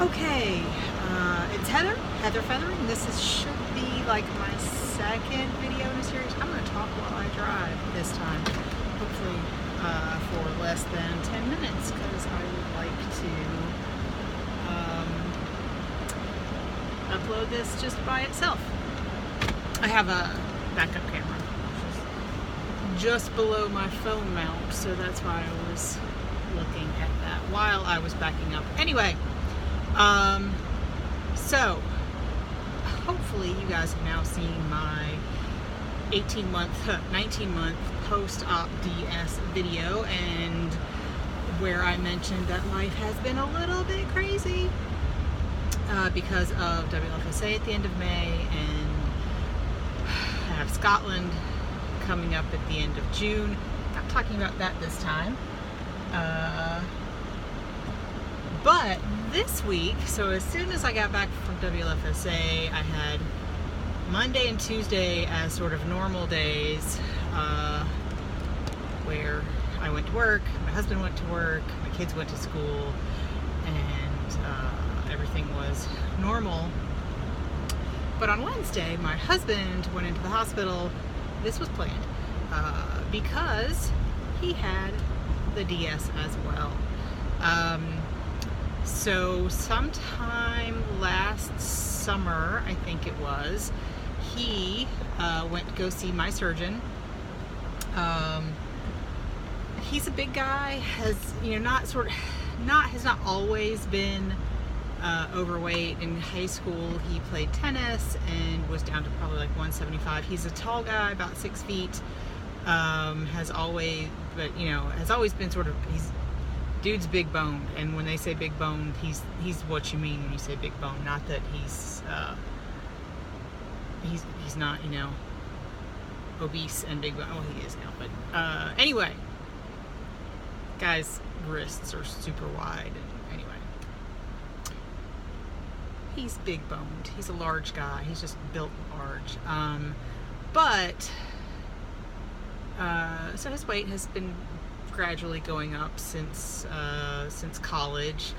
Okay, it's Heather Feathering. Should be like my second video in a series. I'm going to talk while I drive this time, hopefully for less than 10 minutes, because I would like to upload this just by itself. I have a backup camera just below my phone mount, so that's why I was looking at that while I was backing up. Anyway, so hopefully you guys have now seen my 19-month post-op DS video, and where I mentioned that life has been a little bit crazy because of WFSA at the end of May, and I have Scotland coming up at the end of June. Not talking about that this time. But this week, so as soon as I got back from WFSA, I had Monday and Tuesday as sort of normal days, where I went to work, my husband went to work, my kids went to school, and everything was normal. But on Wednesday, my husband went into the hospital. This was planned because he had the DS as well. So sometime last summer, I think it was, he went to go see my surgeon. He's a big guy, has not always been overweight. In high school, he played tennis and was down to probably like 175. He's a tall guy, about 6 feet. Has always been sort of, dude's big boned, and when they say big boned, he's what you mean when you say big boned. Not that he's not, obese and big bone. Well, he is now, but anyway, guy's wrists are super wide, and anyway, he's big boned. He's a large guy. He's just built large. So his weight has been gradually going up since college.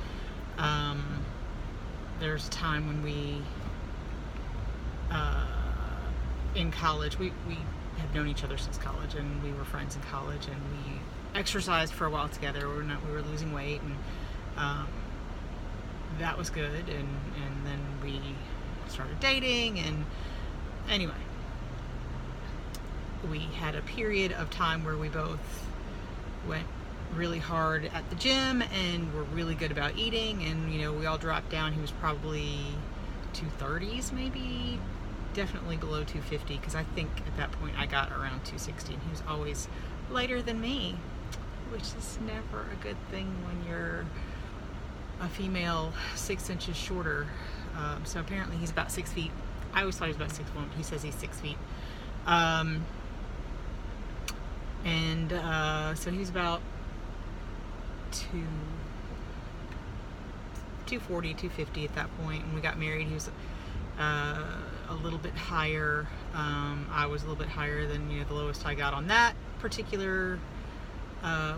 There's a time when we in college, we have known each other since college, and we were friends in college, and we exercised for a while together. We were losing weight, and that was good, and then we started dating, and anyway, we had a period of time where we both went really hard at the gym and were really good about eating, and we all dropped down. He was probably 230s, maybe, definitely below 250, because I think at that point I got around 260, and he was always lighter than me, which is never a good thing when you're a female 6 inches shorter. So apparently he's about 6 feet. I always thought he was about 6'1", but he says he's 6 feet. So he's about 240, 250 at that point. When we got married, he was a little bit higher. I was a little bit higher than the lowest I got on that particular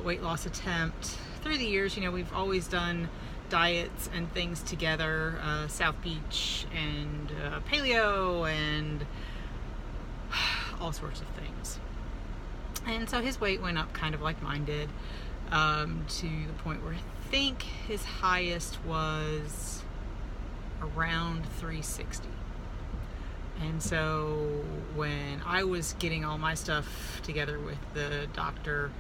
weight loss attempt. Through the years, we've always done diets and things together, South Beach and paleo and all sorts of things. And so his weight went up kind of like mine did, to the point where I think his highest was around 360. And so when I was getting all my stuff together with the doctor,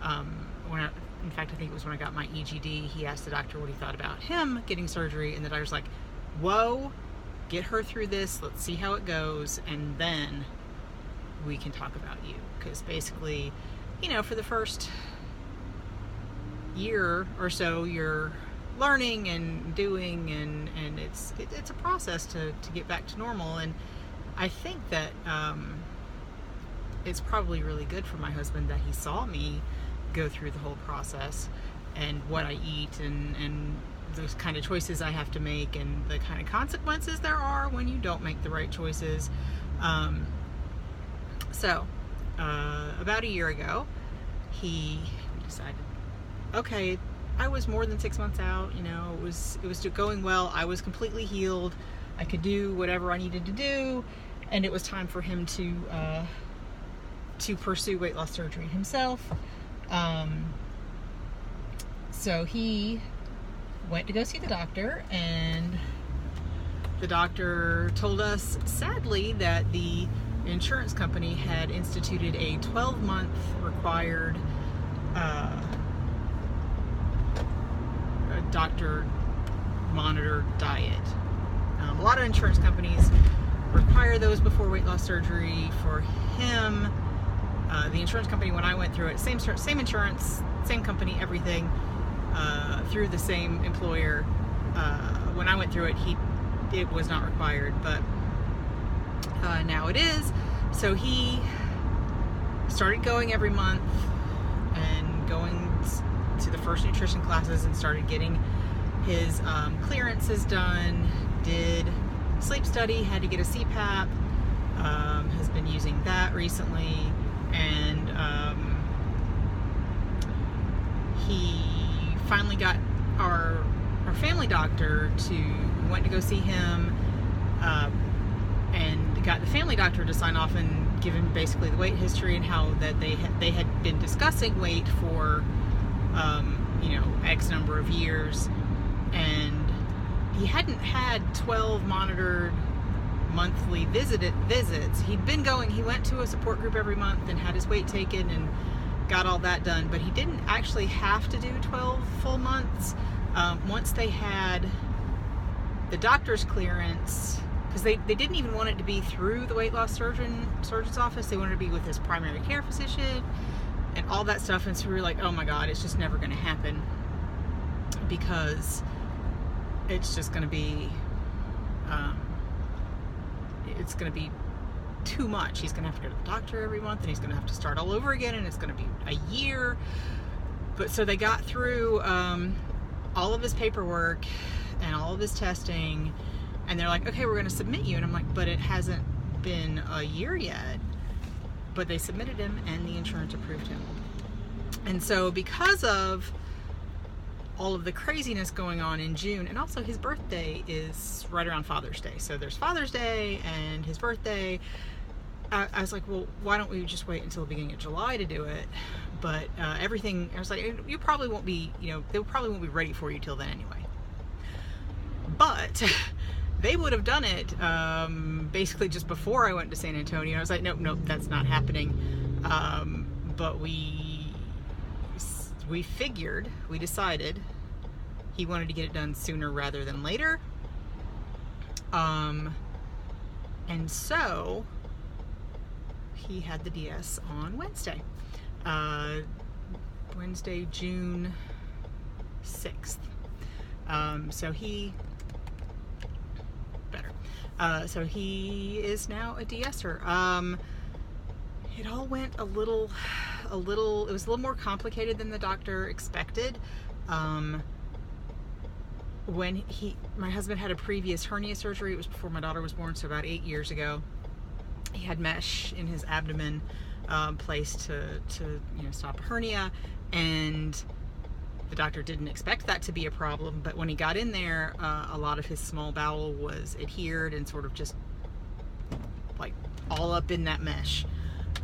in fact, I think it was when I got my EGD, he asked the doctor what he thought about him getting surgery, and the doctor's like, whoa, get her through this, let's see how it goes, and then we can talk about you. Because basically, for the first year or so, you're learning and doing, and it's a process to get back to normal. And I think that it's probably really good for my husband that he saw me go through the whole process, and what I eat, and those kind of choices I have to make, and the kind of consequences there are when you don't make the right choices. So about a year ago, he decided, okay, was more than 6 months out. It was going well. I was completely healed. I could do whatever I needed to do, and it was time for him to pursue weight loss surgery himself. So he went to go see the doctor, and the doctor told us, sadly, that the insurance company had instituted a 12-month required doctor monitored diet. A lot of insurance companies require those before weight loss surgery. For him, the insurance company, when I went through it, same insurance, same company, everything, through the same employer. When I went through it, it was not required, but now it is. So he started going every month and going to the first nutrition classes and started getting his clearances done. Did sleep study, had to get a CPAP, has been using that recently, and he finally got our family doctor went to go see him, and got the family doctor to sign off and give him basically the weight history and how that they had been discussing weight for X number of years, and he hadn't had 12 monitored monthly visits. He went to a support group every month and had his weight taken and got all that done, but he didn't actually have to do 12 full months. Once they had the doctor's clearance, because they didn't even want it to be through the weight loss surgeon's office. They wanted to be with his primary care physician and all that stuff. And so we were like, oh my God, it's just never going to happen, because it's just going to be it's going to be too much. He's going to have to go to the doctor every month, and he's going to have to start all over again, and it's going to be a year. But so they got through all of his paperwork and all of his testing, and they're like, okay, we're going to submit you. And I'm like, but it hasn't been a year yet. But they submitted him, and the insurance approved him. And so because of all of the craziness going on in June, and also his birthday is right around Father's Day. So there's Father's Day and his birthday. I was like, well, why don't we just wait until the beginning of July to do it? But everything, I was like, you probably won't be, they probably won't be ready for you till then anyway. But they would have done it basically just before I went to San Antonio. I was like, nope, that's not happening. But we decided he wanted to get it done sooner rather than later. And so he had the DS on Wednesday. Wednesday, June 6th. So he is now a DSer. It all went it was a little more complicated than the doctor expected. When my husband had a previous hernia surgery, it was before my daughter was born, so about 8 years ago. He had mesh in his abdomen placed to stop a hernia, and the doctor didn't expect that to be a problem, but when he got in there, a lot of his small bowel was adhered and sort of just like all up in that mesh.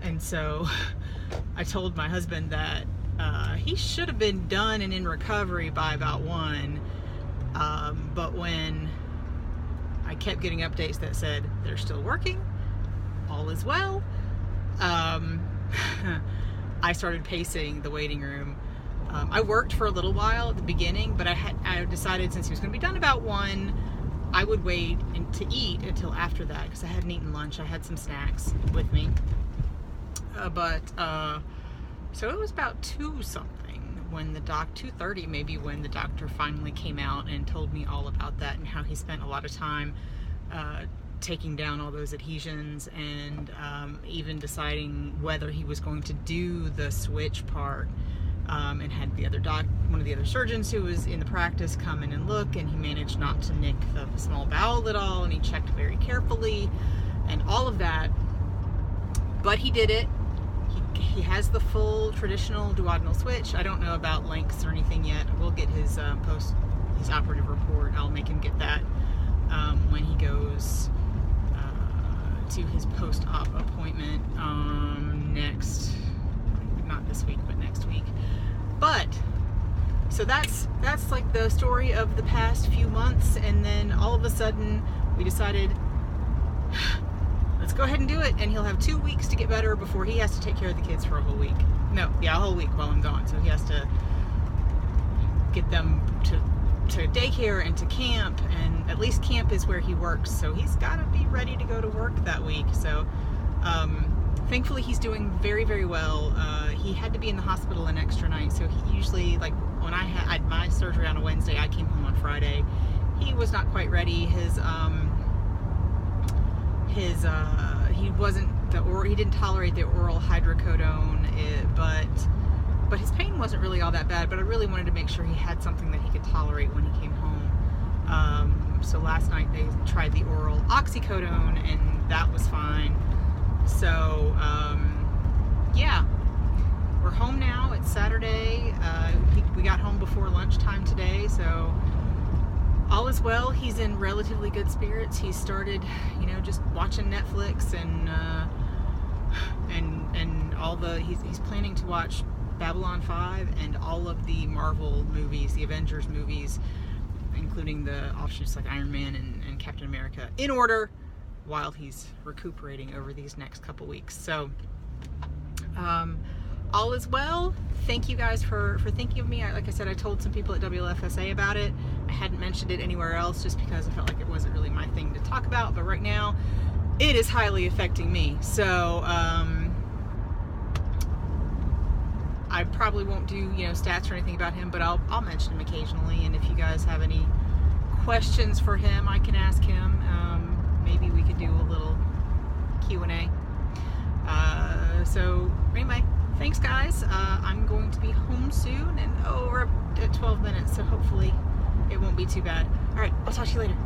And so I told my husband that he should have been done and in recovery by about 1. But when I kept getting updates that said they're still working, all is well, I started pacing the waiting room. I worked for a little while at the beginning, but I decided since he was going to be done about 1, I would wait to eat until after that, because I hadn't eaten lunch. I had some snacks with me. So it was about 2-something when 2:30 maybe, when the doctor finally came out and told me all about that and how he spent a lot of time taking down all those adhesions, and even deciding whether he was going to do the switch part, and had one of the other surgeons who was in the practice come in and look, and he managed not to nick the small bowel at all, and he checked very carefully and all of that. But he did it, he has the full traditional duodenal switch. I don't know about lengths or anything yet. We'll get his his operative report. I'll make him get that when he goes to his post-op appointment not this week, but next week. But so that's like the story of the past few months, and then all of a sudden we decided, let's go ahead and do it, and he'll have 2 weeks to get better before he has to take care of the kids for a whole week. No, yeah, a whole week while I'm gone. So he has to get them to daycare and to camp, and at least camp is where he works, so he's got to be ready to go to work that week. So thankfully he's doing very, very well. He had to be in the hospital an extra night, so he usually, like when I had my surgery on a Wednesday, I came home on Friday. He was not quite ready. He didn't tolerate the oral hydrocodone, but his pain wasn't really all that bad, but I really wanted to make sure he had something that he could tolerate when he came home. So last night they tried the oral oxycodone, and that was fine. So yeah, we're home now. It's Saturday. We got home before lunchtime today, so all is well. He's in relatively good spirits. He started, just watching Netflix and all he's planning to watch Babylon 5 and all of the Marvel movies, the Avengers movies, including the offshoots like Iron Man and Captain America, in order, while he's recuperating over these next couple weeks. So all is well. Thank you guys for thinking of me. Like I said, I told some people at WLFSA about it. I hadn't mentioned it anywhere else just because I felt like it wasn't really my thing to talk about, but right now it is highly affecting me. So I probably won't do stats or anything about him, but I'll mention him occasionally, and if you guys have any questions for him, I can ask him. Maybe we could do a little Q&A. So anyway, thanks guys. I'm going to be home soon, and we're at 12 minutes, so hopefully it won't be too bad. All right, I'll talk to you later.